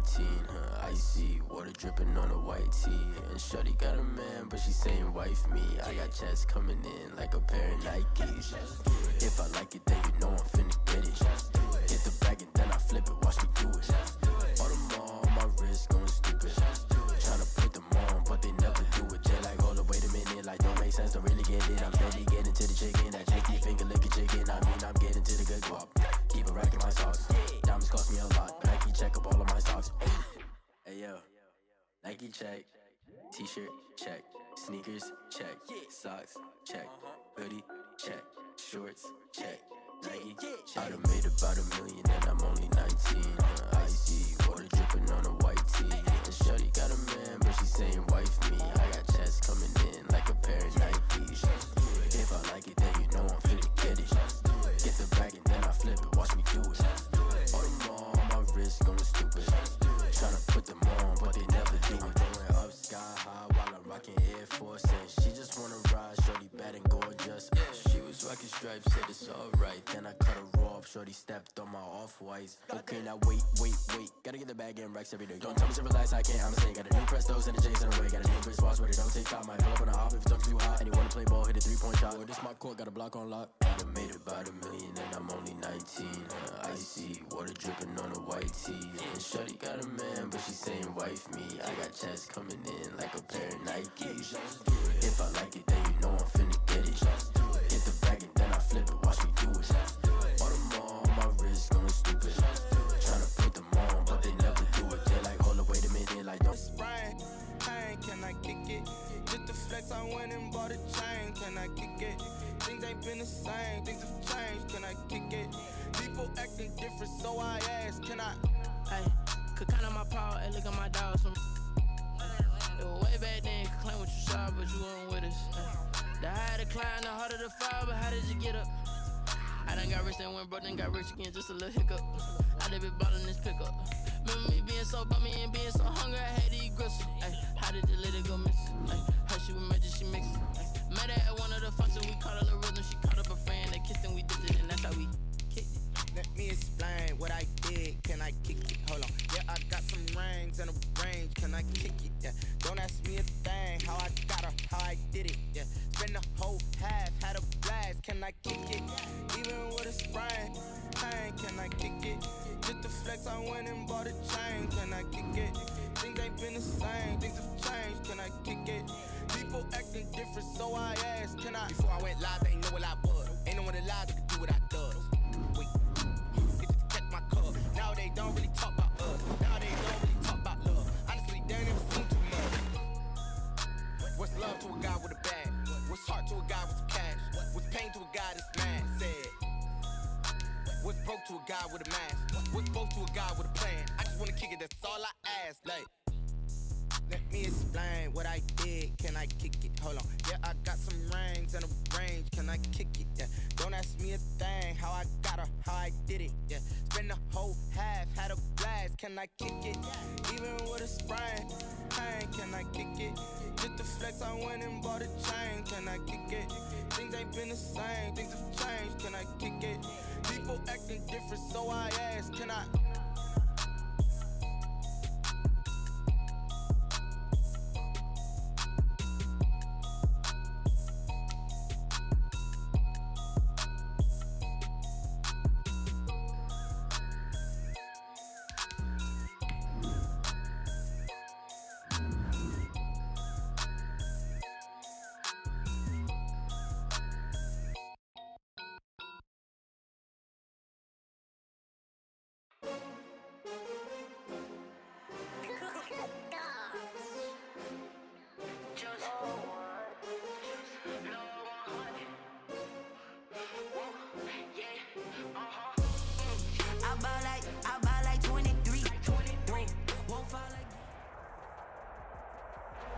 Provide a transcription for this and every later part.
19, icy, water dripping on a white tee. And shorty got a man, but she saying wife me. I got checks coming in like a pair of Nikes. If I like it, then you know I'm finna get it. Get the bag and then I flip it, watch me do it. All the more on my wrist going stupid. Tryna put them on, but they never do it. They're like, hold up, wait a minute, like don't make sense, don't really get it. I'm steady getting to the chicken, that tasty finger licking chicken. I mean, I'm getting to the good guap. Keep a rack in my socks. Diamonds cost me a lot. Nike check up all of my socks. Hey yo, Nike check. T-shirt check. Sneakers check. Socks check. Hoodie check. Shorts check. Nike check. I done made about $1 million and I'm only 19. Icy, water dripping on a white tee. And shorty got a man, but she saying wife me. I got checks coming in like a pair of Nikes. If I like it, then you know I'm finna get it. Get the bag and then I flip it, watch me do it. All the more on my wrist going stupid. Tryna put them on, but they never do it. Going up sky high while I'm rocking Air Force. And she just wanna ride, shorty bad and gorgeous. She was rocking stripes, said it's alright. Then I cut her off, shorty stepped on my off-whites. Okay, now wait. Gotta get the bag and racks every day. Don't tell me to relax, I can't, I'ma say. Got a new Prestos and a J's in the way. Got a new wristwatch, but it don't take time. Might pull up on a hop if it's talking too hot. And you wanna play ball, hit a 3-point shot. Well, this my court, got a block on lock. I done made about $1 million and I'm only 19. Icy, water dripping on a white tee. And shorty got a man, but she saying wife me. I got checks coming in like a pair of Nikes. If I like it, then you know I'm finna get it. Get the bag and then I flip it, watch me do it. All the more on my wrist going stupid. Tryna put them on, but they never do it. They're like, hold up, wait a minute, like don't Sprain, pain, can I kick it? Just the flex, I went and bought a chain, can I kick it? Things ain't been the same, things have changed, can I kick it? People acting different, so I ask, can I? Hey, could count on my power, hey, look at my dogs. It was way back then, could claim what you saw, but you weren't with us. The higher the climb, the harder the fall, but how did you get up? I done got rich and went broke, then got rich again, just a little hiccup. I done been ballin' this pickup. Remember me being so bummy and being so hungry, I had to eat gristle. Ay, how did you let it go miss? Ay, how she was magic, she mixed it. Met her at one of the functions, we caught a little rhythm. She caught up a friend, they kissed and we dipped it, and that's how we kicked it. Let me explain what I did, can I kick it? Hold on, yeah, I got some rings and a range, can I kick it? Yeah, don't ask me a thing, how I got her, how I did it. Yeah, spend the whole half, had a blast, can I kick it? Even with a sprain, pain, can I kick it? Just the flex, I went and bought a chain, can I kick it? Things ain't been the same, things have changed, can I kick it? People acting different, so I asked, can I? Before I went live, they ain't know what I was. Ain't no one alive that could do what I does. Wait, get to catch my cup. Now they don't really talk about us. Now they don't really talk about love. Honestly, they ain't never seen too much. What's love to a guy with a bag? What's heart to a guy with some cash? What's pain to a guy that's mad? Said. What's broke to a guy with a mask? What's both to a guy with a plan? I just wanna kick it, that's all I ask. Like, let me explain what I did, can I kick it? Hold on, yeah, I got some rings and a range, can I kick it? Yeah, don't ask me a thing, how I got her, how I did it. Yeah, spend the whole half, had a blast, can I kick it? Even with a sprain, pain, can I kick it? Just the flex, I went and bought a chain, can I kick it? Things ain't been the same, things have changed, can I kick it? People acting different, so I ask, can I?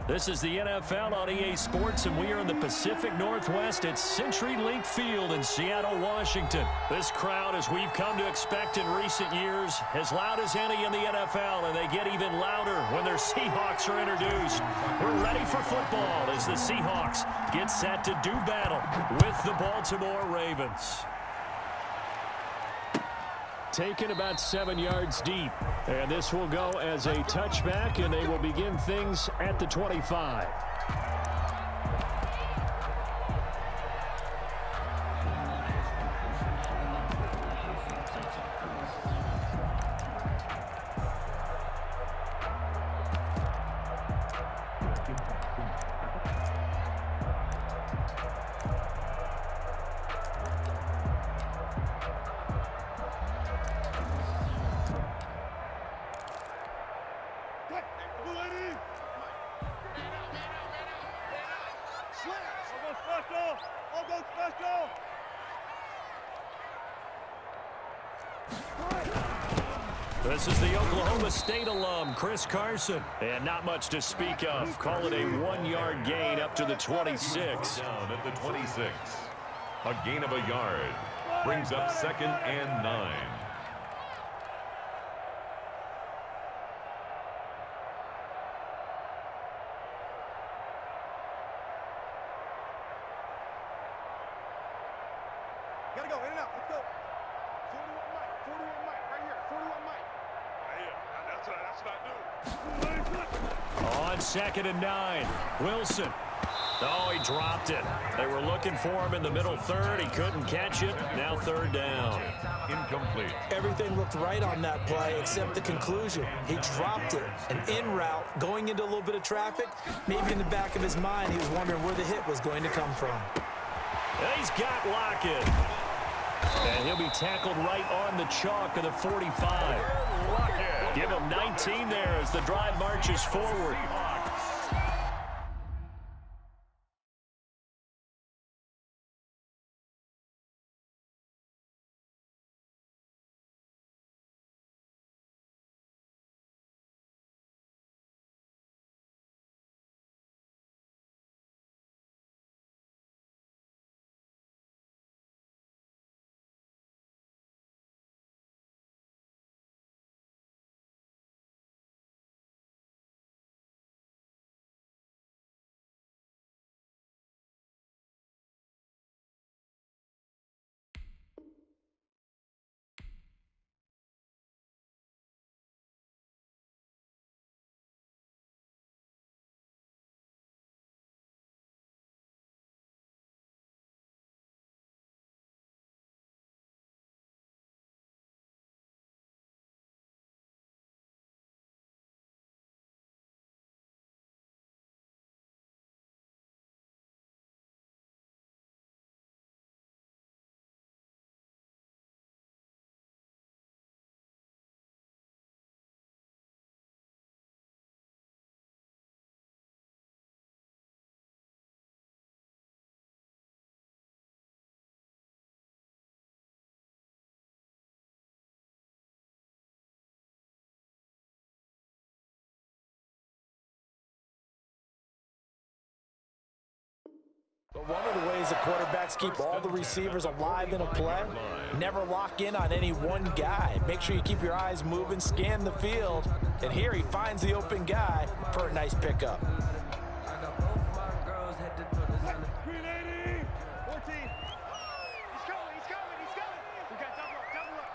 This is the NFL on EA Sports, and we are in the Pacific Northwest at CenturyLink Field in Seattle, Washington. This crowd, as we've come to expect in recent years, as loud as any in the NFL, and they get even louder when their Seahawks are introduced. We're ready for football as the Seahawks get set to do battle with the Baltimore Ravens. taken about 7 yards deep. And this will go as a touchback, and they will begin things at the 25. This is the Oklahoma State alum, Chris Carson. And not much to speak of. Call it a 1-yard gain up to the 26. Down at the 26. A gain of a yard. Brings up 2nd and 9. Gotta go, in and out, let's go. 41 Mike, right here, 41 Mike. Right here, that's what I do. On 2nd and 9, Wilson. Oh, he dropped it. They were looking for him in the middle third. He couldn't catch it. Now 3rd down. Incomplete. Everything looked right on that play except the conclusion. He dropped it. An in route, going into a little bit of traffic. Maybe in the back of his mind, he was wondering where the hit was going to come from. He's got Lockett. And he'll be tackled right on the chalk of the 45. Give him 19 there as the drive marches forward. But one of the ways the quarterbacks keep all the receivers alive in a play, never lock in on any one guy. Make sure you keep your eyes moving, scan the field, and here he finds the open guy for a nice pickup. Green 80, 14. He's coming. We got double up.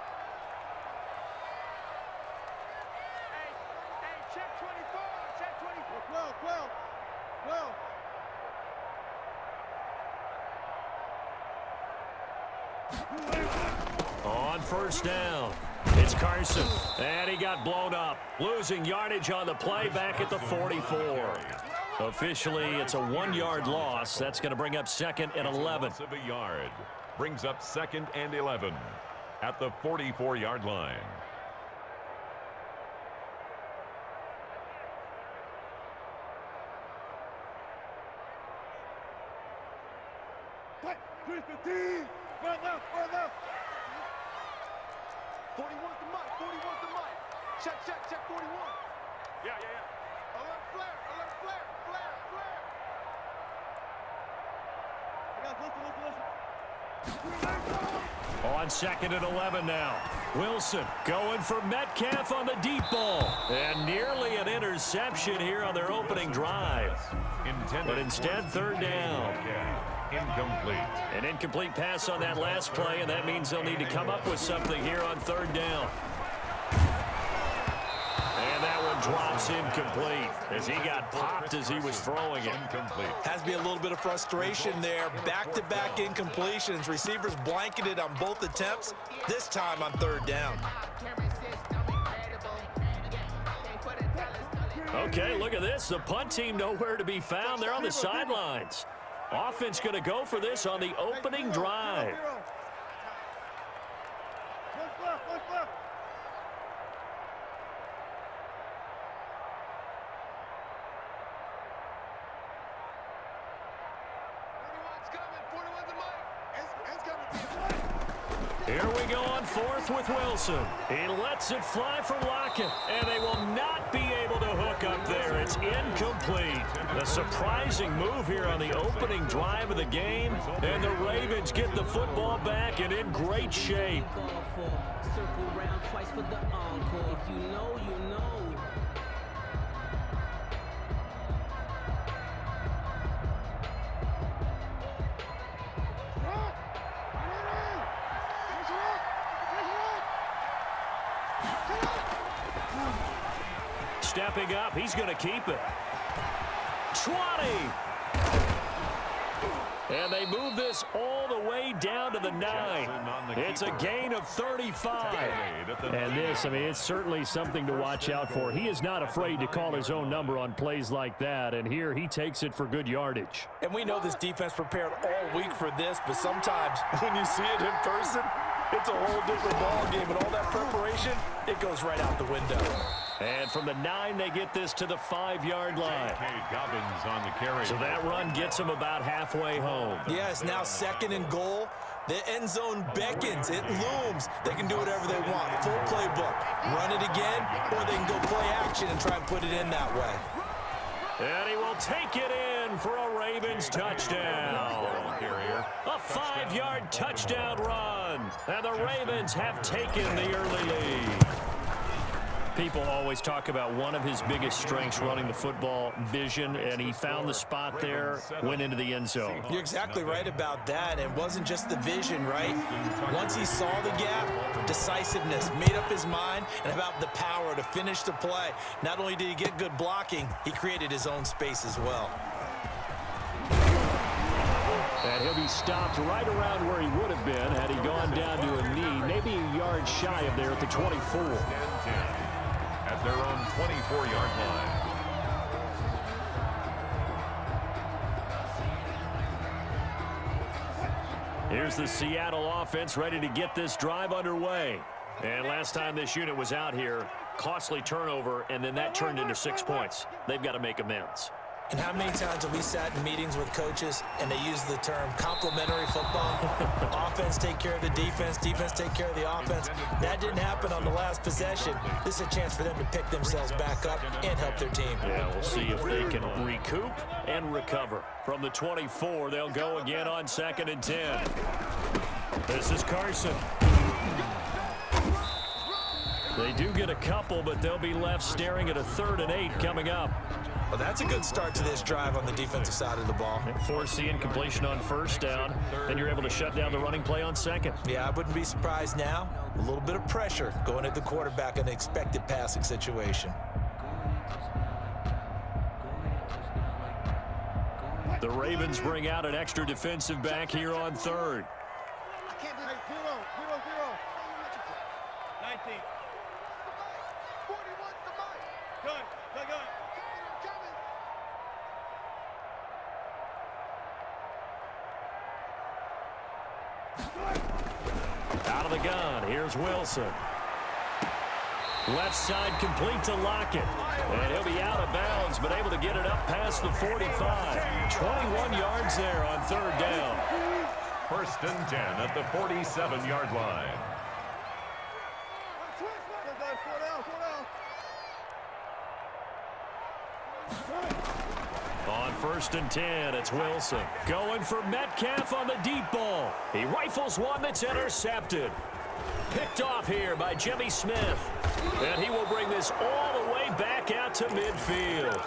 Hey, check 24. 12. On 1st down, it's Carson, and he got blown up, losing yardage on the play back at the 44. Officially, it's a 1-yard loss. That's going to bring up 2nd and 11. Of a yard. Brings up 2nd and 11 at the 44-yard line. Chris 15. Right left. 41's the mic. Check 41. Yeah. Alert flare. Hey guys, listen. On 2nd and 11 now. Wilson going for Metcalf on the deep ball. And nearly an interception here on their opening drive. But instead, third down. Incomplete. An incomplete pass on that last play, and that means they'll need to come up with something here on third down. And that one drops incomplete as he got popped as he was throwing it. Incomplete. Has to be a little bit of frustration there. Back-to-back incompletions. Receivers blanketed on both attempts, this time on third down. Okay, look at this. The punt team nowhere to be found. They're on the sidelines. Offense going to go for this on the opening drive. Here we go on fourth with Wilson. He lets it fly for Lockett, and they will not be able to hook up there. It's incomplete. A surprising move here on the opening drive of the game, and the Ravens get the football back and in great shape. Circle round twice for the encore. If you know, you know. Stepping up, he's going to keep it. 20. And they move this all the way down to the 9. It's a gain of 35. And this, I mean, it's certainly something to watch out for. He is not afraid to call his own number on plays like that. And here he takes it for good yardage. And we know this defense prepared all week for this, but sometimes when you see it in person, it's a whole different ball game. And all that preparation, it goes right out the window. And from the 9, they get this to the 5-yard line. Dobbins on the carry. So that run gets them about halfway home. Yeah, it's now 2nd and goal. The end zone beckons. It looms. They can do whatever they want. Full playbook. Run it again, or they can go play action and try and put it in that way. And he will take it in for a Ravens touchdown. A 5-yard touchdown run. And the Ravens have taken the early lead. People always talk about one of his biggest strengths running the football, vision, and he found the spot there, went into the end zone. You're exactly right about that. It wasn't just the vision, right? Once he saw the gap, decisiveness, made up his mind, and about the power to finish the play. Not only did he get good blocking, he created his own space as well. And he'll be stopped right around where he would have been had he gone down to a knee, maybe a yard shy of there at the 24. At their own 24-yard line. Here's the Seattle offense ready to get this drive underway. And last time this unit was out here, costly turnover, and then that turned into 6 points. They've got to make amends. And how many times have we sat in meetings with coaches and they use the term complementary football? Offense take care of the defense, defense take care of the offense. That didn't happen on the last possession. This is a chance for them to pick themselves back up and help their team. Yeah, we'll see if they can recoup and recover. From the 24, they'll go again on 2nd and 10. This is Carson. They do get a couple, but they'll be left staring at a 3rd and 8 coming up. Well, that's a good start to this drive on the defensive side of the ball. Force the incompletion on 1st down. Then you're able to shut down the running play on 2nd. Yeah, I wouldn't be surprised now. A little bit of pressure going at the quarterback in an expected passing situation. The Ravens bring out an extra defensive back here on 3rd. I can't do it. 0-0. 19. 41 to Mike. Gun. Out of the gun, here's Wilson. Left side complete to Lockett. And he'll be out of bounds, but able to get it up past the 45. 21 yards there on 3rd down. 1st and 10 at the 47-yard line. On 1st and 10, it's Wilson. Going for Metcalf on the deep ball. He rifles one that's intercepted. Picked off here by Jimmy Smith. And he will bring this all the way back out to midfield.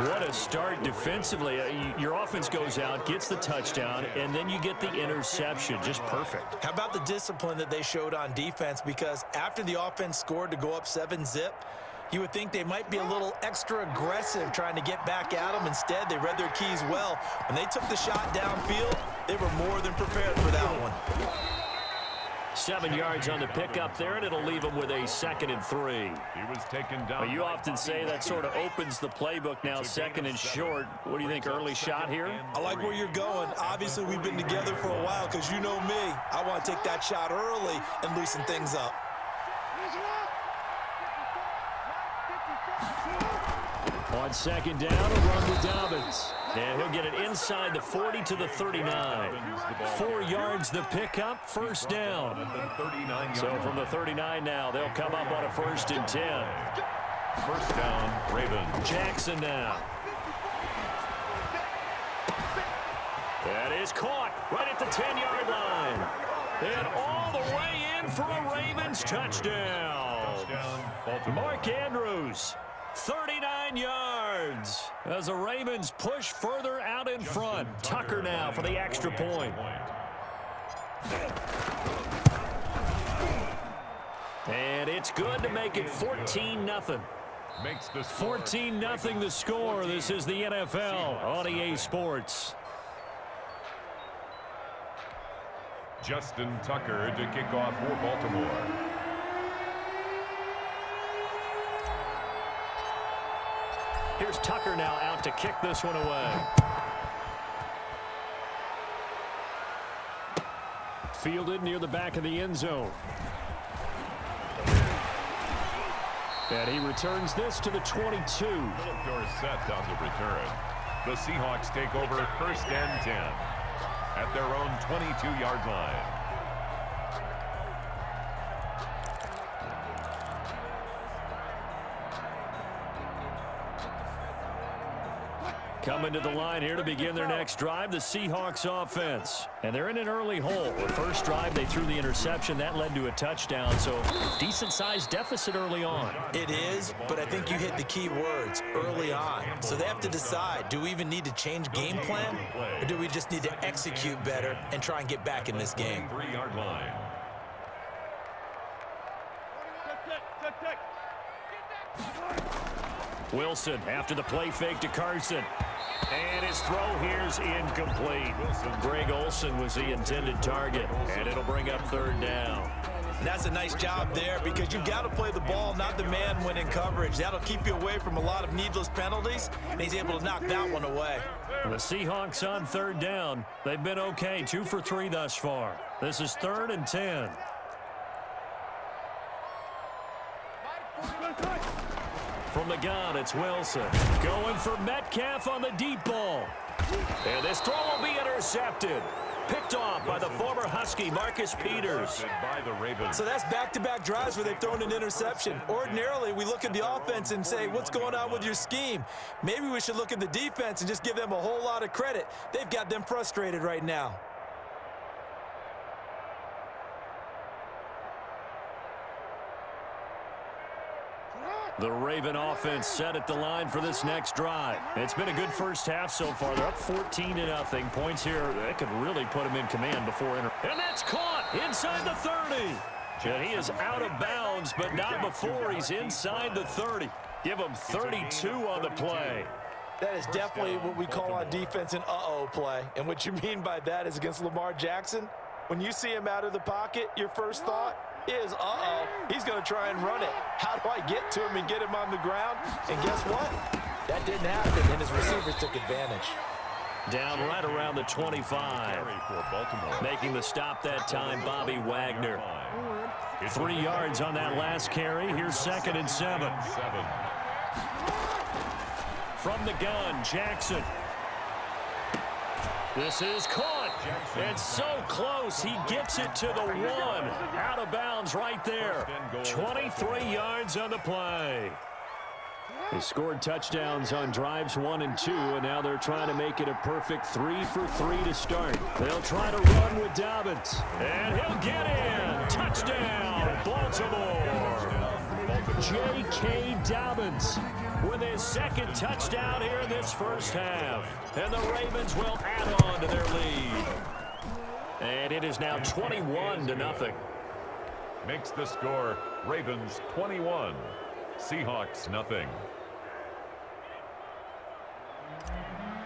What a start defensively. Your offense goes out, gets the touchdown, and then you get the interception. Just perfect. How about the discipline that they showed on defense? Because after the offense scored to go up 7-zip, you would think they might be a little extra aggressive trying to get back at them. Instead, they read their keys well. When they took the shot downfield, they were more than prepared for that one. 7 yards on the pickup there, and it'll leave them with a 2nd and 3. He was taken down. Well, you often say that sort of opens the playbook now, 2nd and short. What do you think, early shot here? I like where you're going. Obviously, we've been together for a while because you know me. I want to take that shot early and loosen things up. On 2nd down, a run to Dobbins. And he'll get it inside the 40 to the 39. 4 yards the pickup, 1st down. So from the 39 now, they'll come up on a 1st and 10. 1st down, Ravens. Jackson now. That is caught right at the 10-yard line. And all the way in for a Ravens touchdown. Mark Andrews. 39 yards as the Ravens push further out in front. Tucker now for the extra point. And it's good to make it 14-0. 14-0 the score. This is the NFL on EA Sports. Justin Tucker to kick off for Baltimore. Here's Tucker now out to kick this one away. Fielded near the back of the end zone. And he returns this to the 22. Philip Dorsett on the return. The Seahawks take over 1st and 10 at their own 22-yard line. Coming to the line here to begin their next drive, the Seahawks offense. And they're in an early hole. The first drive, they threw the interception. That led to a touchdown, so decent-sized deficit early on. It is, but I think you hit the key words, early on. So they have to decide, do we even need to change game plan, or do we just need to execute better and try and get back in this game? 3-yard line. Wilson after the play fake to Carson. And his throw here's incomplete. Greg Olsen was the intended target, and it'll bring up 3rd down. And that's a nice job there because you've got to play the ball, not the man when in coverage. That'll keep you away from a lot of needless penalties, and he's able to knock that one away. The Seahawks on 3rd down. They've been okay, 2 for 3 thus far. This is 3rd and 10. From the gun, it's Wilson. Going for Metcalf on the deep ball. And this throw will be intercepted. Picked off by the former Husky, Marcus Peters. So that's back-to-back drives where they've thrown an interception. Ordinarily, we look at the offense and say, what's going on with your scheme? Maybe we should look at the defense and just give them a whole lot of credit. They've got them frustrated right now. The Raven offense set at the line for this next drive. It's been a good first half so far. They're up 14-0. Points here that could really put them in command before And that's caught inside the 30. And he is out of bounds, but not before he's inside the 30. Give him 32 on the play. That is definitely what we call on defense an uh-oh play. And what you mean by that is against Lamar Jackson, when you see him out of the pocket, your first thought is, uh-oh, he's going to try and run it. How do I get to him and get him on the ground? And guess what? That didn't happen, and his receivers took advantage. Down right around the 25. Making the stop that time, Bobby Wagner. 3 yards on that last carry. Here's 2nd and 7. From the gun, Jackson. This is caught. And so close, he gets it to the 1. Out of bounds right there. 23 yards on the play. They scored touchdowns on drives 1 and 2, and now they're trying to make it a perfect 3 for 3 to start. They'll try to run with Dobbins, and he'll get in. Touchdown, Baltimore. J.K. Dobbins with his second touchdown here in this first half. And the Ravens will add on to their lead. And it is now 21-0. Makes the score Ravens 21, Seahawks nothing.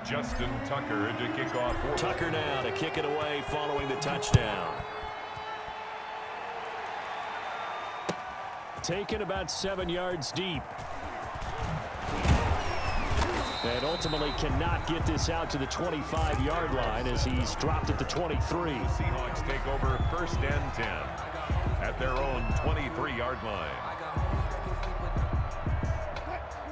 Justin Tucker to kick off. Tucker now to kick it away following the touchdown. Taken about 7 yards deep. And ultimately cannot get this out to the 25-yard line as he's dropped it to 23. The Seahawks take over first and 10 at their own 23-yard line.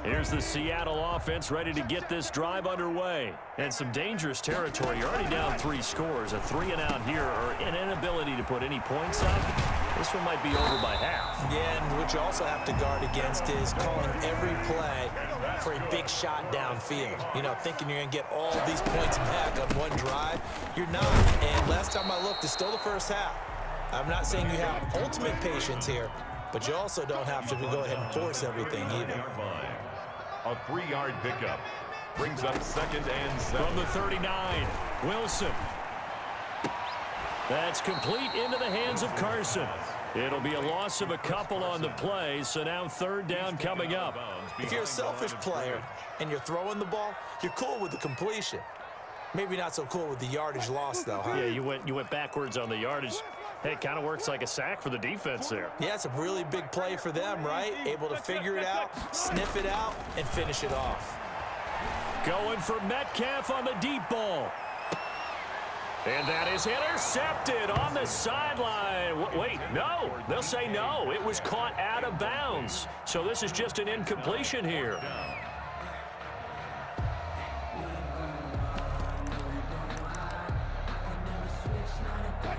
Here's the Seattle offense ready to get this drive underway. And some dangerous territory. You're already down 3 scores. A 3-and-out here or an inability to put any points up. This one might be over by half. Yeah, and what you also have to guard against is calling every play for a big shot downfield. You know, thinking you're going to get all these points back on one drive. You're not. And last time I looked, it's still the first half. I'm not saying you have ultimate patience here, but you also don't have to go ahead and force everything either. A 3-yard pickup brings up second and 7. From the 39, Wilson. That's complete into the hands of Carson. It'll be a loss of a couple on the play, so now third down coming up. If you're a selfish player and you're throwing the ball, you're cool with the completion. Maybe not so cool with the yardage loss, though, huh? Yeah, you went backwards on the yardage. Hey, it kind of works like a sack for the defense there. Yeah, it's a really big play for them, right? Able to figure it out, sniff it out, and finish it off. Going for Metcalf on the deep ball. And that is intercepted on the sideline. Wait, no. They'll say no. It was caught out of bounds. So this is just an incompletion here.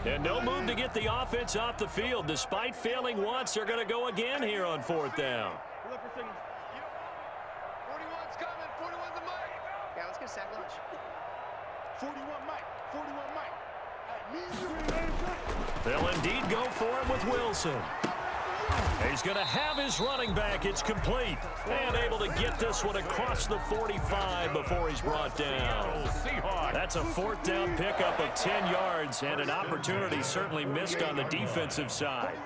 And no move to get the offense off the field. Despite failing once, they're going to go again here on fourth down. 41's coming. 41's the mic. Yeah, let's get sack lunch. 41 Mike. 41 Mike. I need you. They'll indeed go for it with Wilson. He's going to have his running back. It's complete. And able to get this one across the 45 before he's brought down. That's a fourth down pickup of 10 yards and an opportunity certainly missed on the defensive side.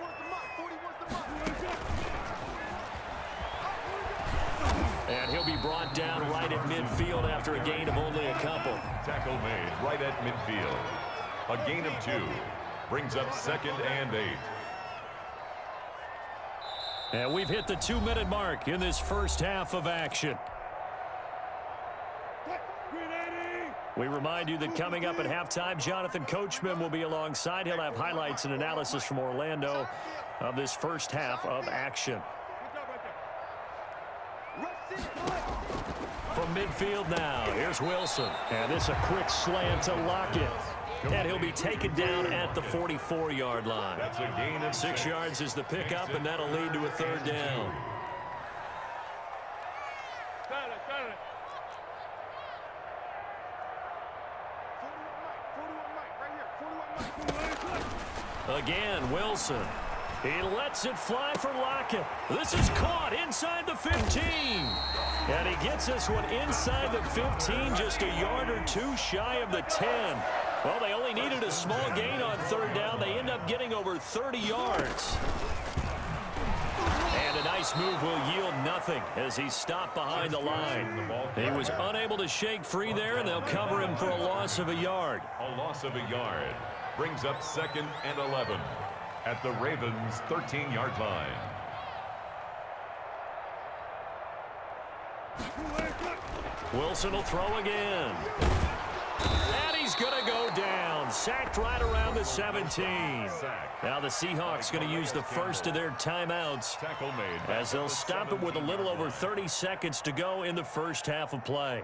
And he'll be brought down right at midfield after a gain of only a couple. Tackle made right at midfield. A gain of 2 brings up second and 8. And we've hit the 2-minute mark in this first half of action. We remind you that coming up at halftime, Jonathan Coachman will be alongside. He'll have highlights and analysis from Orlando of this first half of action. From midfield now, here's Wilson. And this a quick slant to Lockett. And he'll be taken down at the 44-yard line. That's a gain of 6 yards is the pickup, and that'll lead to a third down. Again, Wilson. He lets it fly for Lockett. This is caught inside the 15. And he gets this one inside the 15, just a yard or 2 shy of the 10. Well, they only needed a small gain on third down. They end up getting over 30 yards. And a nice move will yield nothing as he's stopped behind the line. He was unable to shake free there, and they'll cover him for a loss of a yard. A loss of a yard brings up second and 11 at the Ravens' 13-yard line. Wilson will throw again. And he's going to go down. Sacked right around the 17. Now the Seahawks going to use the first of their timeouts as they'll stop it with a little over 30 seconds to go in the first half of play.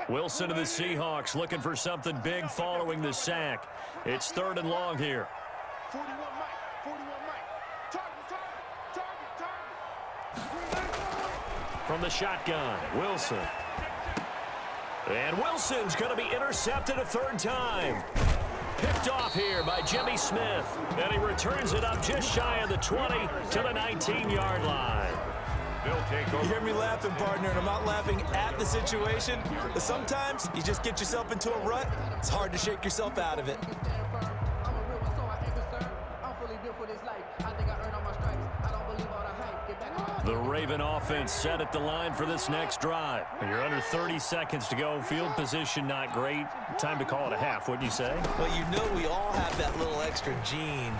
Wilson of the Seahawks looking for something big following the sack. It's 3rd and long here. 41 Mike. 41 Mike. Target. From the shotgun, Wilson. And Wilson's going to be intercepted a 3rd time. Picked off here by Jimmy Smith. And he returns it up just shy of the 20 to the 19-yard line. They'll take over. You hear me laughing, partner, and I'm not laughing at the situation, but sometimes you just get yourself into a rut. It's hard to shake yourself out of it. The Raven offense set at the line for this next drive. You're under 30 seconds to go. Field position not great. Time to call it a half, wouldn't you say? Well, you know we all have that little extra gene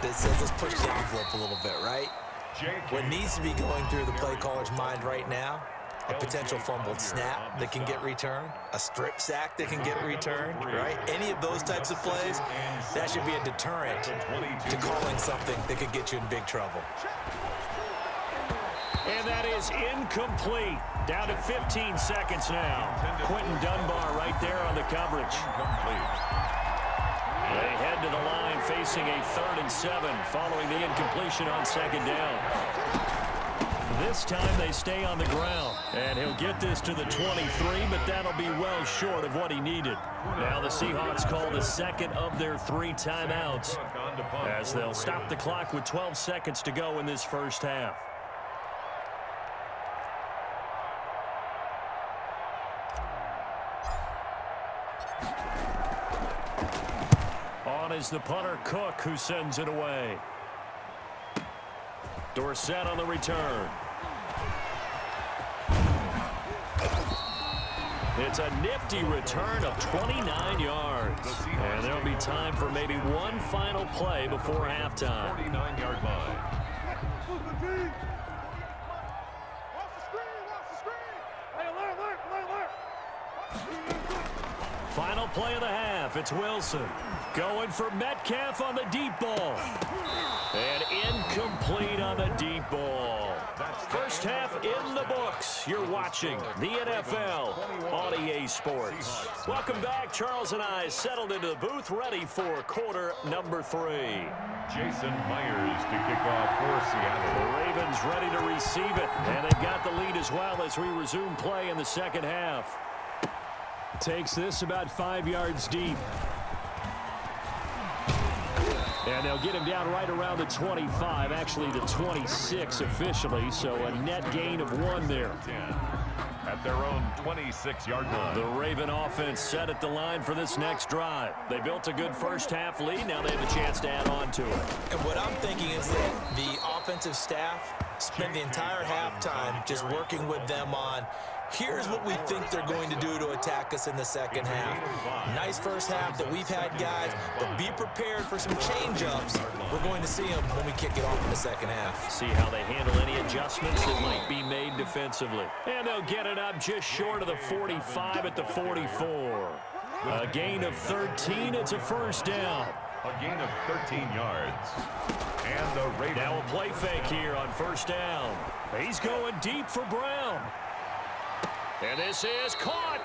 that says let's push the envelope a little bit, right? What needs to be going through the play caller's mind right now, a potential fumbled snap that can get returned, a strip sack that can get returned, right? Any of those types of plays, that should be a deterrent to calling something that could get you in big trouble. And that is incomplete. Down to 15 seconds now. Quentin Dunbar right there on the coverage. They head to the line facing a 3rd and 7 following the incompletion on 2nd down. This time they stay on the ground. And he'll get this to the 23, but that'll be well short of what he needed. Now the Seahawks call the 2nd of their 3 timeouts as they'll stop the clock with 12 seconds to go in this first half. On is the punter, Cook, who sends it away. Dorsett on the return. It's a nifty return of 29 yards. And there'll be time for maybe one final play before halftime. 49-yard line. Final play of the half. It's Wilson going for Metcalf on the deep ball. And incomplete on the deep ball. First half in the books. You're watching the NFL on EA Sports. Welcome back. Charles and I settled into the booth ready for quarter number 3. Jason Myers to kick off for Seattle. The Ravens ready to receive it. And they've got the lead as well as we resume play in the second half. Takes this about 5 yards deep. And they'll get him down right around the 25, actually the 26 officially, so a net gain of 1 there. At their own 26-yard line. The Raven offense set at the line for this next drive. They built a good first half lead. Now they have a chance to add on to it. And what I'm thinking is that the offensive staff spent the entire halftime just working with them on here's what we think they're going to do to attack us in the second half. Nice first half that we've had, guys, but be prepared for some change-ups. We're going to see them when we kick it off in the second half. See how they handle any adjustments that might be made defensively. And they'll get it up just short of the 45 at the 44. A gain of 13. It's a first down. A gain of 13 yards. And the Ravens. Now a play fake here on first down. He's going deep for Brown. And this is caught.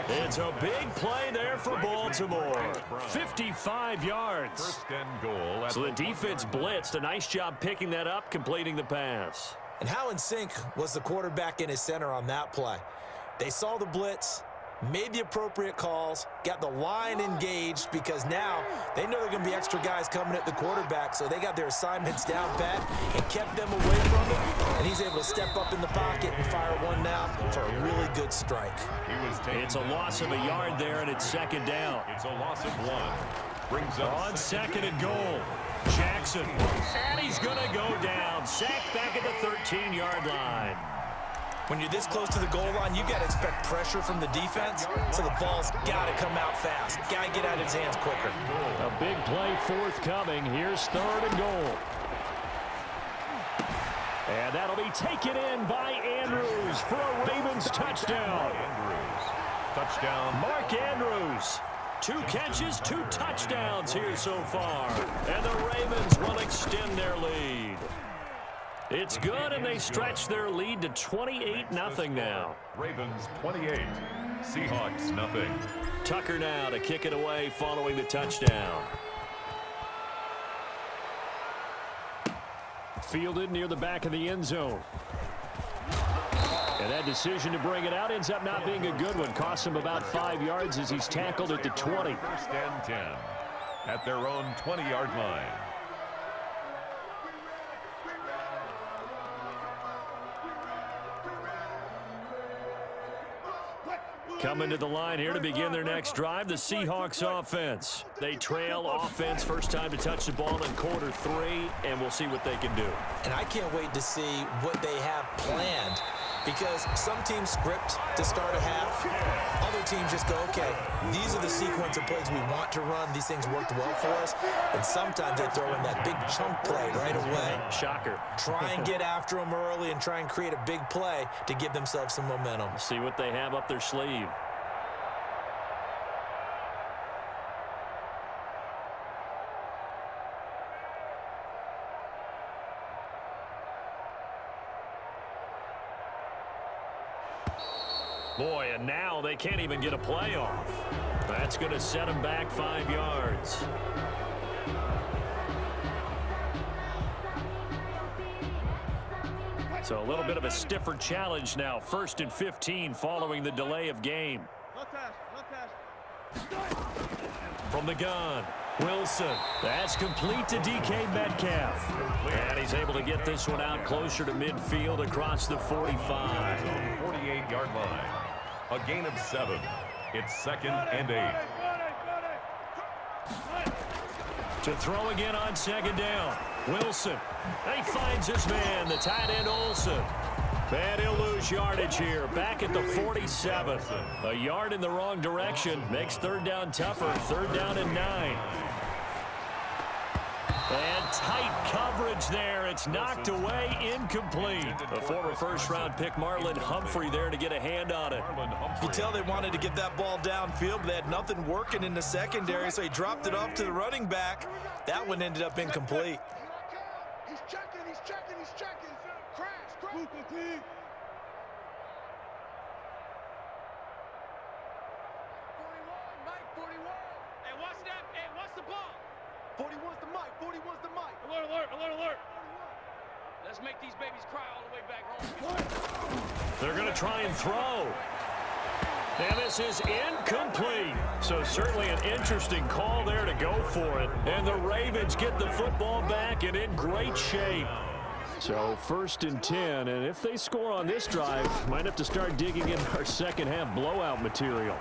It's a big play there for Baltimore. 55 yards. First and goal. So the defense blitzed. A nice job picking that up, completing the pass. And how in sync was the quarterback in his center on that play? They saw the blitz, made the appropriate calls, got the line engaged because now they know they're going to be extra guys coming at the quarterback, so they got their assignments down pat and kept them away from him, and he's able to step up in the pocket and fire one now for a really good strike. It's a loss of a yard there, and it's second down. It's a loss of 1. Brings up on second and goal. Jackson, and he's going to go down. Sacked back at the 13-yard line. When you're this close to the goal line, you got to expect pressure from the defense, so the ball's got to come out fast. Got to get out of his hands quicker. A big play forthcoming. Here's third and goal. And that'll be taken in by Andrews for a Ravens touchdown. Touchdown. Mark Andrews. 2 catches, 2 touchdowns here so far. And the Ravens will extend their lead. It's good, and they stretch their lead to 28-0 now. Ravens 28, Seahawks nothing. Tucker now to kick it away following the touchdown. Fielded near the back of the end zone. And that decision to bring it out ends up not being a good one. Costs him about 5 yards as he's tackled at the 20. First and 10 at their own 20-yard line. Coming to the line here to begin their next drive, the Seahawks offense. They trail offense, first time to touch the ball in quarter 3, and we'll see what they can do. And I can't wait to see what they have planned, because some teams script to start a half. Other teams just go, okay, these are the sequence of plays we want to run. These things worked well for us. And sometimes they throw in that big chunk play right away. Shocker. Try and get after them early and try and create a big play to give themselves some momentum. See what they have up their sleeve. Boy, and now they can't even get a play off. That's going to set them back 5 yards. So a little bit of a stiffer challenge now. 1st and 15 following the delay of game. From the gun, Wilson. That's complete to DK Metcalf. And he's able to get this one out closer to midfield across the 45. 48-yard line. A gain of 7. It's 2nd and 8. To throw again on 2nd down. Wilson. He finds his man, the tight end Olsen. And he'll lose yardage here. Back at the 47. A yard in the wrong direction. Makes 3rd down tougher. 3rd down and 9. And tight coverage there. It's knocked away, incomplete. A former first-round pick, Marlon Humphrey, there to get a hand on it. You tell they wanted to get that ball downfield, but they had nothing working in the secondary, so he dropped it off to the running back. That one ended up incomplete. He's checking. Crash. 41, Mike, 41. Hey, what's that? Hey, what's the ball? 41's the mic. Alert. Let's make these babies cry all the way back home. They're going to try and throw. And this is incomplete. So certainly an interesting call there to go for it. And the Ravens get the football back and in great shape. So 1st and 10, and if they score on this drive, might have to start digging in our second half blowout material.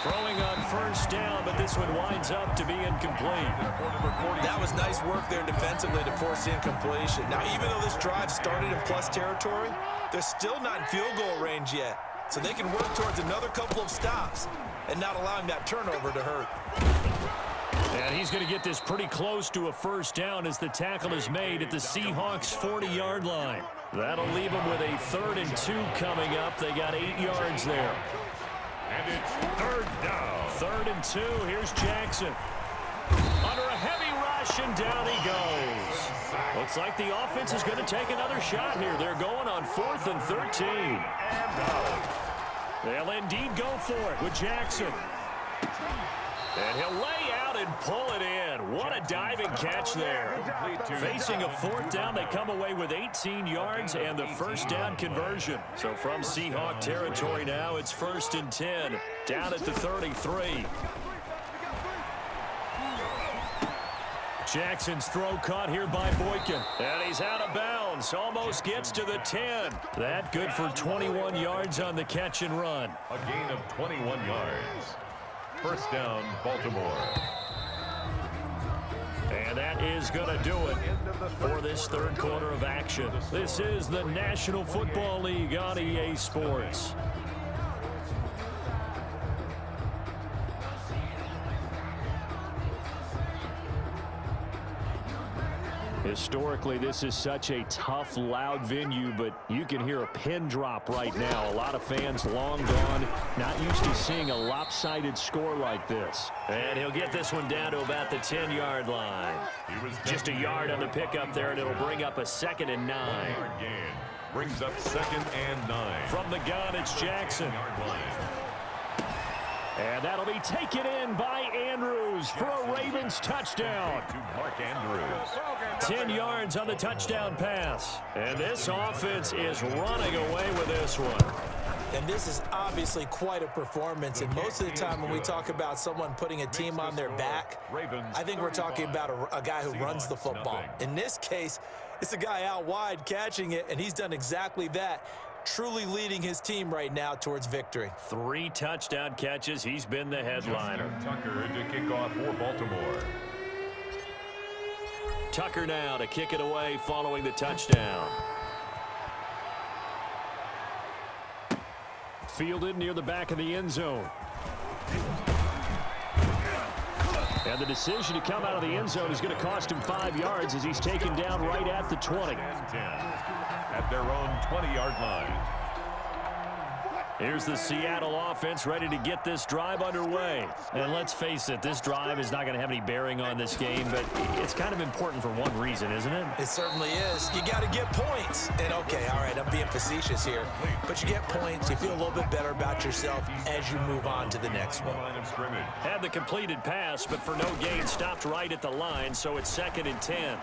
Throwing on 1st down, but this one winds up to be incomplete. That was nice work there defensively to force incompletion. Now, even though this drive started in plus territory, they're still not in field goal range yet. So they can work towards another couple of stops and not allowing that turnover to hurt. And he's going to get this pretty close to a 1st down as the tackle is made at the Seahawks 40-yard line. That'll leave them with a 3rd and 2 coming up. They got 8 yards there. And it's 3rd down. 3rd and 2. Here's Jackson. Under a heavy rush, and down he goes. Looks like the offense is going to take another shot here. They're going on 4th and 13. They'll indeed go for it with Jackson. And he'll lay out and pull it in. What a diving catch there. Facing a 4th down, they come away with 18 yards and the 1st down conversion. So from Seahawk territory now, it's 1st and 10. Down at the 33. Jackson's throw caught here by Boykin. And he's out of bounds. Almost gets to the 10. That good for 21 yards on the catch and run. A gain of 21 yards. 1st down, Baltimore. And that is going to do it for this 3rd quarter of action. This is the National Football League on EA Sports. Historically, this is such a tough, loud venue, but you can hear a pin drop right now. A lot of fans long gone, not used to seeing a lopsided score like this. And he'll get this one down to about the 10-yard line. Just a yard on the pickup there, and it'll bring up a 2nd and 9. Brings up 2nd and 9. From the gun, it's Jackson. And that'll be taken in by Andrews for a Ravens touchdown. To Mark Andrews. 10 yards on the touchdown pass. And this offense is running away with this one. And this is obviously quite a performance. And most of the time when we talk about someone putting a team on their back, I think we're talking about a guy who runs the football. In this case, it's a guy out wide catching it, and he's done exactly that. Truly leading his team right now towards victory. 3 touchdown catches. He's been the headliner. Tucker to kick off for Baltimore. Tucker now to kick it away following the touchdown. Fielded near the back of the end zone. And the decision to come out of the end zone is going to cost him 5 yards as he's taken down right at the 20. At their own 20-yard line. Here's the Seattle offense ready to get this drive underway. And let's face it, this drive is not going to have any bearing on this game, but it's kind of important for one reason, isn't it? It certainly is. You got to get points. And okay, all right, I'm being facetious here, but you get points, you feel a little bit better about yourself as you move on to the next one. Had the completed pass, but for no gain, stopped right at the line, so it's 2nd and 10.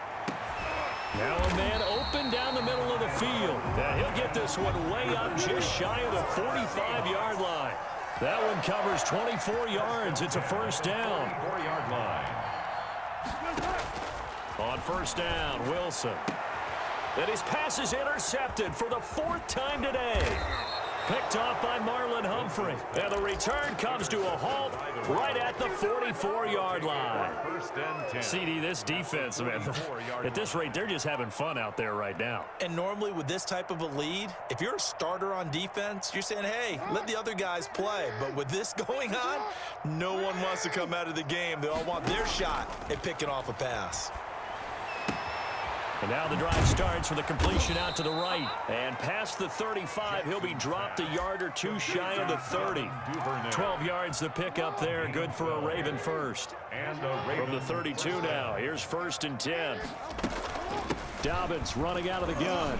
Now a man open down the middle of the field. Now he'll get this one way up just shy of the 45-yard line. That one covers 24 yards. It's a first down. 4-yard line. On first down, Wilson. And his pass is intercepted for the 4th time today. Picked off by Marlon Humphrey. And the return comes to a halt right at the 44-yard line. CD, this defense, man, at this rate, they're just having fun out there right now. And normally with this type of a lead, if you're a starter on defense, you're saying, hey, let the other guys play. But with this going on, no one wants to come out of the game. They all want their shot at picking off a pass. And now the drive starts with a completion out to the right. And past the 35, he'll be dropped a yard or two shy of the 30. 12 yards to pick up there. Good for a Raven first. From the 32 now, here's 1st and 10. Dobbins running out of the gun.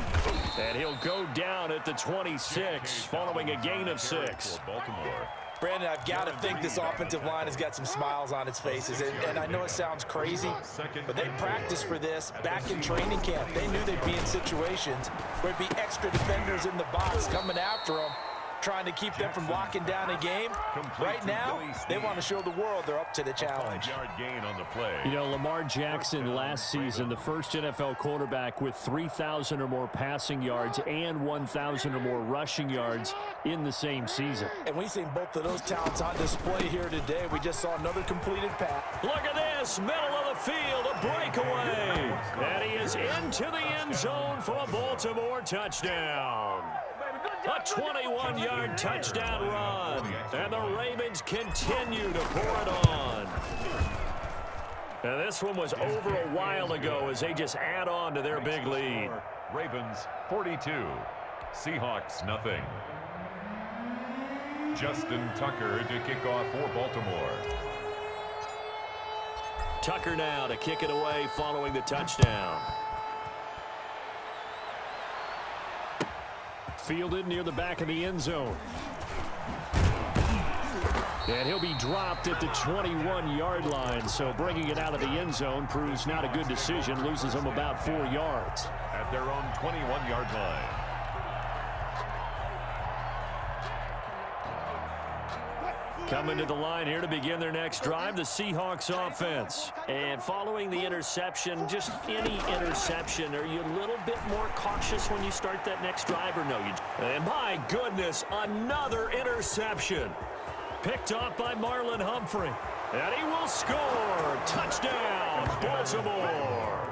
And he'll go down at the 26, following a gain of 6. Brandon, I've got to think this offensive line has got some smiles on its faces. And I know it sounds crazy, but they practiced for this back in training camp. They knew they'd be in situations where it'd be extra defenders in the box coming after them, trying to keep them from locking down a game. Right now, they want to show the world they're up to the challenge. You know, Lamar Jackson last season, the first NFL quarterback with 3,000 or more passing yards and 1,000 or more rushing yards in the same season. And we've seen both of those talents on display here today. We just saw another completed pass. Look at this, middle of the field, a breakaway. And he is into the end zone for a Baltimore touchdown. A 21-yard touchdown run, and the Ravens continue to pour it on. And this one was over a while ago as they just add on to their big lead. Ravens 42, Seahawks nothing. Justin Tucker to kick off for Baltimore. Tucker now to kick it away following the touchdown. Fielded near the back of the end zone. And he'll be dropped at the 21-yard line, so bringing it out of the end zone proves not a good decision, loses him about 4 yards. At their own 21-yard line. Coming to the line here to begin their next drive, the Seahawks offense. And following the interception, just any interception, are you a little bit more cautious when you start that next drive or no? And my goodness, another interception. Picked off by Marlon Humphrey. And he will score. Touchdown, Baltimore.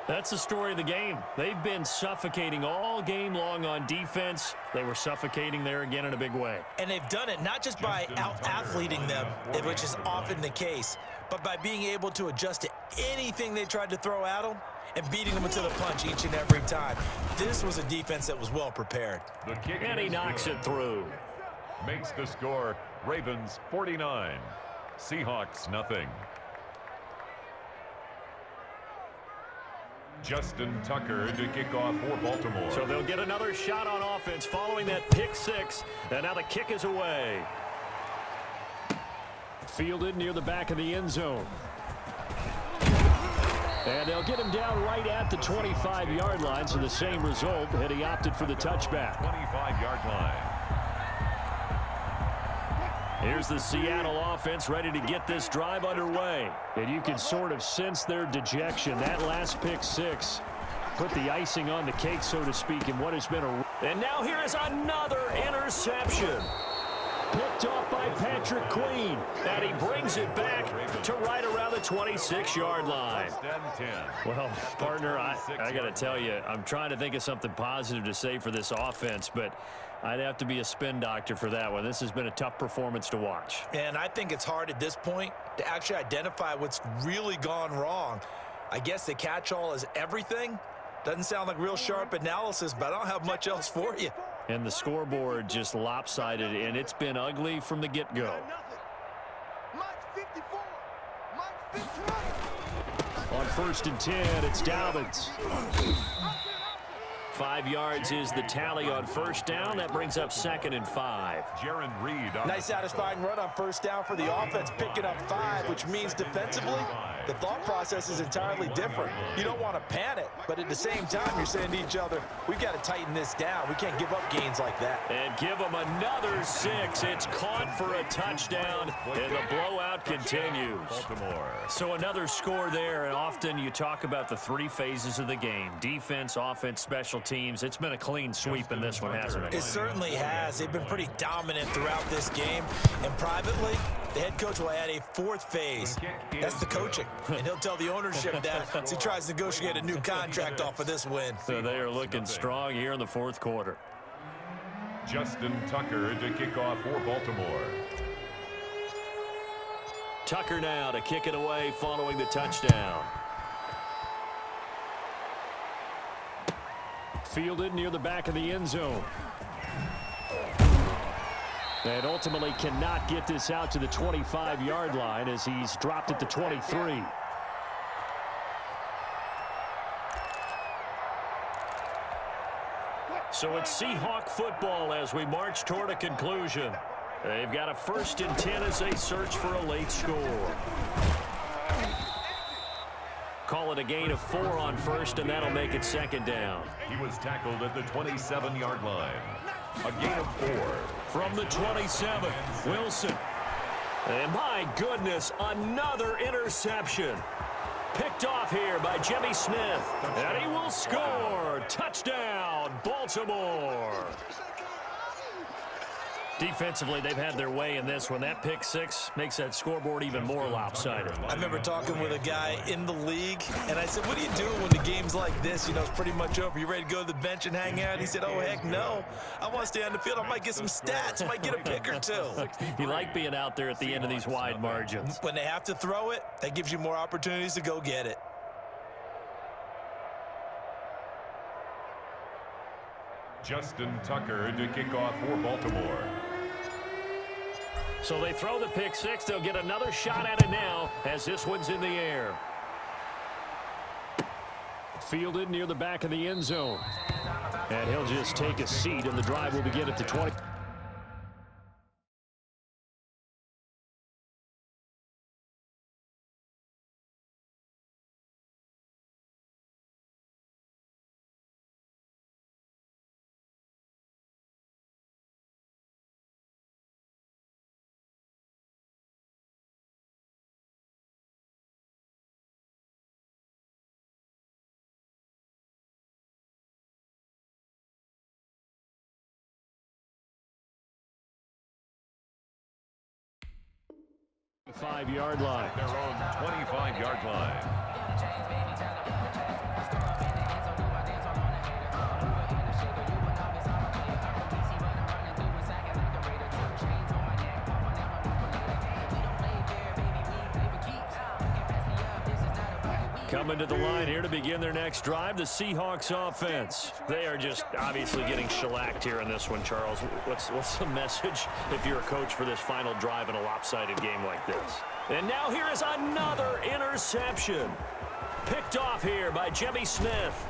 That's the story of the game. They've been suffocating all game long on defense. They were suffocating there again in a big way. And they've done it not just by out-athleting them, which is often the case, but by being able to adjust to anything they tried to throw at him and beating them to the punch each and every time. This was a defense that was well prepared. The kick And he knocks it through. makes the score Ravens 49, Seahawks nothing. Justin Tucker to kick off for Baltimore. So they'll get another shot on offense following that pick six. And now the kick is away. Fielded near the back of the end zone. And they'll get him down right at the 25-yard line. So the same result, and he opted for the touchback. 25-yard line. Here's the Seattle offense ready to get this drive underway. And you can sort of sense their dejection. That last pick six put the icing on the cake, so to speak, in what has been a... And now here is another interception. Picked off by Patrick Queen. And he brings it back to right around the 26-yard line. Well, partner, I got to tell you, I'm trying to think of something positive to say for this offense, but I'd have to be a spin doctor for that one. This has been a tough performance to watch. And I think it's hard at this point to actually identify what's really gone wrong. I guess the catch-all is everything. Doesn't sound like real sharp analysis, but I don't have much else for you. And the scoreboard just lopsided, and it's been ugly from the get-go. On 1st and 10, it's Dobbins. 5 yards is the tally on first down. That brings up 2nd and 5. Jaron Reed. Nice satisfying run on first down for the offense, picking up 5, which means defensively, the thought process is entirely different. You don't want to panic, but at the same time, you're saying to each other, we've got to tighten this down. We can't give up gains like that. And give them another 6. It's caught for a touchdown, and the blowout continues. Baltimore. So another score there, and often you talk about the 3 phases of the game: defense, offense, special teams. It's been a clean sweep in this one, hasn't it? It certainly has. They've been pretty dominant throughout this game. And privately, the head coach will add a 4th phase. That's the coaching. And he'll tell the ownership that as he tries to negotiate a new contract off of this win. So they are looking strong here in the 4th quarter. Justin Tucker to kick off for Baltimore. Tucker now to kick it away following the touchdown. Fielded near the back of the end zone. And ultimately cannot get this out to the 25-yard line as he's dropped at the 23. So it's Seahawk football as we march toward a conclusion. They've got a 1st and 10 as they search for a late score. Call it a gain of 4 on first, and that'll make it 2nd down. He was tackled at the 27-yard line. A gain of 4. From the 27, Wilson. And my goodness, another interception. Picked off here by Jimmy Smith. And he will score. Touchdown, Baltimore. Defensively, they've had their way in this one. That pick 6 makes that scoreboard even more lopsided. I remember talking with a guy in the league, and I said, what do you do when the game's like this? You know, it's pretty much over. You ready to go to the bench and hang out? He said, oh, heck no. I want to stay on the field. I might get some stats. I might get a pick or 2. You like being out there at the end of these wide margins. When they have to throw it, that gives you more opportunities to go get it. Justin Tucker to kick off for Baltimore. So they throw the pick 6. They'll get another shot at it now as this one's in the air. Fielded near the back of the end zone. And he'll just take a seat, and the drive will begin at the 20. Five-yard line. Their own 25-yard line. Coming to the line here to begin their next drive, the Seahawks offense. They are just obviously getting shellacked here in this one, Charles. What's the message if you're a coach for this final drive in a lopsided game like this? And now here is another interception. Picked off here by Jimmy Smith.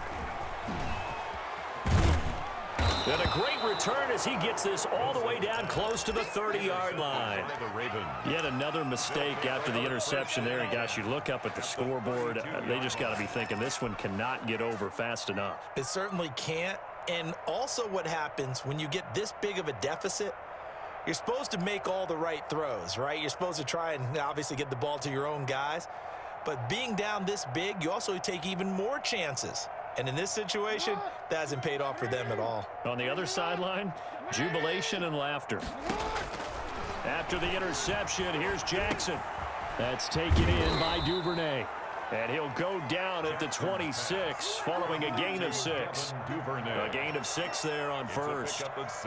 And a great return as he gets this all the way down close to the 30-yard line. Yet another mistake after the interception there. And, gosh, you look up at the scoreboard, they just got to be thinking this one cannot get over fast enough. It certainly can't. And also what happens when you get this big of a deficit, you're supposed to make all the right throws, right? You're supposed to try and obviously get the ball to your own guys. But being down this big, you also take even more chances. And in this situation, that hasn't paid off for them at all. On the other sideline, jubilation and laughter. After the interception, here's Jackson. That's taken in by Duvernay. And he'll go down at the 26 following a gain of 6. A gain of 6 there on first.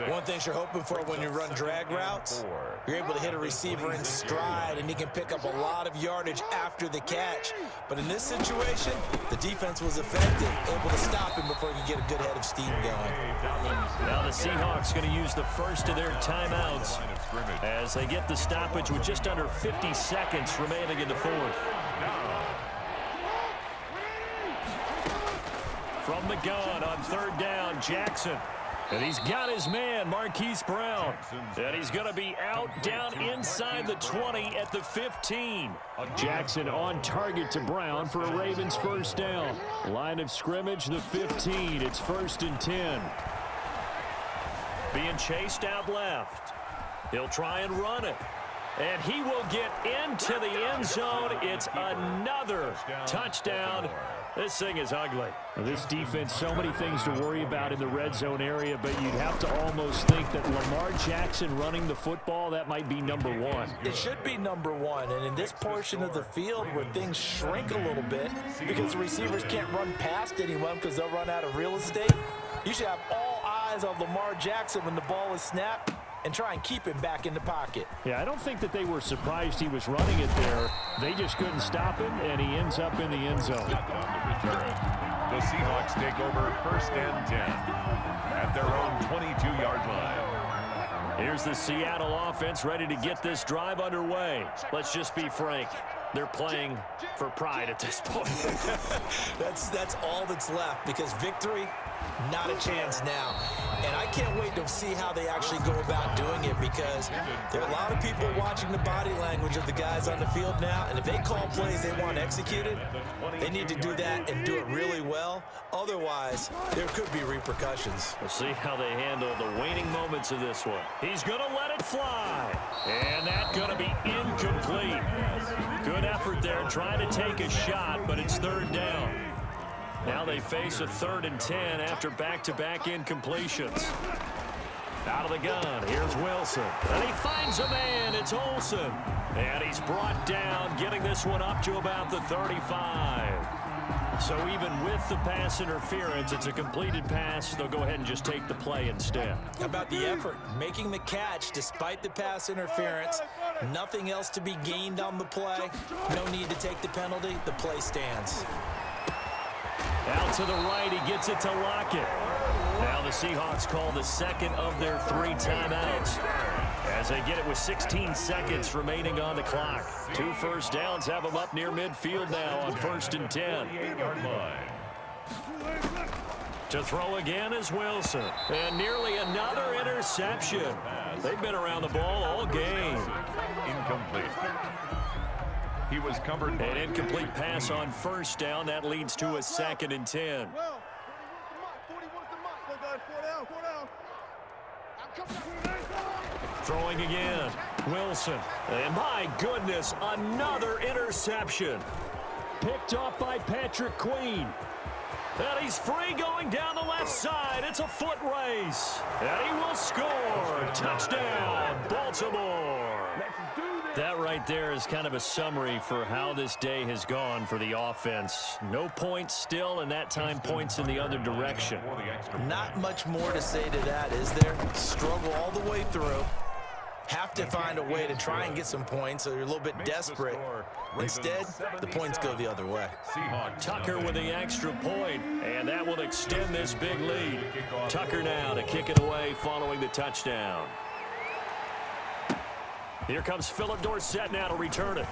One thing you're hoping for when you run drag routes, you're able to hit a receiver in stride and he can pick up a lot of yardage after the catch. But in this situation, the defense was effective, able to stop him before he could get a good head of steam going. Now the Seahawks going to use the first of their timeouts as they get the stoppage with just under 50 seconds remaining in the fourth. From the gun on third down, Jackson. And he's got his man, Marquise Brown. And he's going to be out down inside the 20 at the 15. Jackson on target to Brown for a Ravens first down. Line of scrimmage, the 15. It's 1st and 10. Being chased out left. He'll try and run it. And he will get into the end zone. It's another touchdown. This thing is ugly. This defense, so many things to worry about in the red zone area, but you'd have to almost think that Lamar Jackson running the football, that might be number one. It should be number one, and in this portion of the field where things shrink a little bit because the receivers can't run past anyone because they'll run out of real estate, you should have all eyes on Lamar Jackson when the ball is snapped and try and keep him back in the pocket. Yeah, I don't think that they were surprised he was running it there. They just couldn't stop him, and he ends up in the end zone. The Seahawks take over 1st and 10 at their own 22-yard line. Here's the Seattle offense ready to get this drive underway. Let's just be frank. They're playing for pride at this point. That's all that's left because victory, not a chance now. And I can't wait to see how they actually go about doing it because there are a lot of people watching the body language of the guys on the field now, and if they call plays they want executed, they need to do that and do it really well. Otherwise, there could be repercussions. We'll see how they handle the waning moments of this one. He's going to let it fly. And that's going to be incomplete. Good effort there trying to take a shot, but it's 3rd down. Now they face a 3rd and 10 after back-to-back incompletions. Out of the gun, here's Wilson. And he finds a man, it's Olsen. And he's brought down, getting this one up to about the 35. So even with the pass interference, it's a completed pass. They'll go ahead and just take the play instead. How about the effort? Making the catch despite the pass interference. Nothing else to be gained on the play. No need to take the penalty. The play stands. Out to the right, he gets it to Lockett. Now the Seahawks call the second of their 3 timeouts as they get it with 16 seconds remaining on the clock. 2 first downs have them up near midfield now on 1st and 10. To throw again is Wilson. And nearly another interception. They've been around the ball all game. Incomplete. He was covered. An incomplete pass on 1st down. That leads to a 2nd and 10. Throwing again. Wilson. And my goodness, another interception. Picked off by Patrick Queen. And he's free going down the left side. It's a foot race. And he will score. Touchdown, Baltimore. That right there is kind of a summary for how this day has gone for the offense. No points still, and that time points in the other direction. Not much more to say to that, is there? Struggle all the way through. have to find a way to try and get some points, so you're a little bit desperate. Instead, the points go the other way. Tucker with the extra point, and that will extend this big lead. Tucker now to kick it away following the touchdown. Here comes Philip Dorsett now to return it.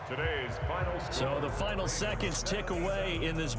Today's final score. So the final seconds tick away in this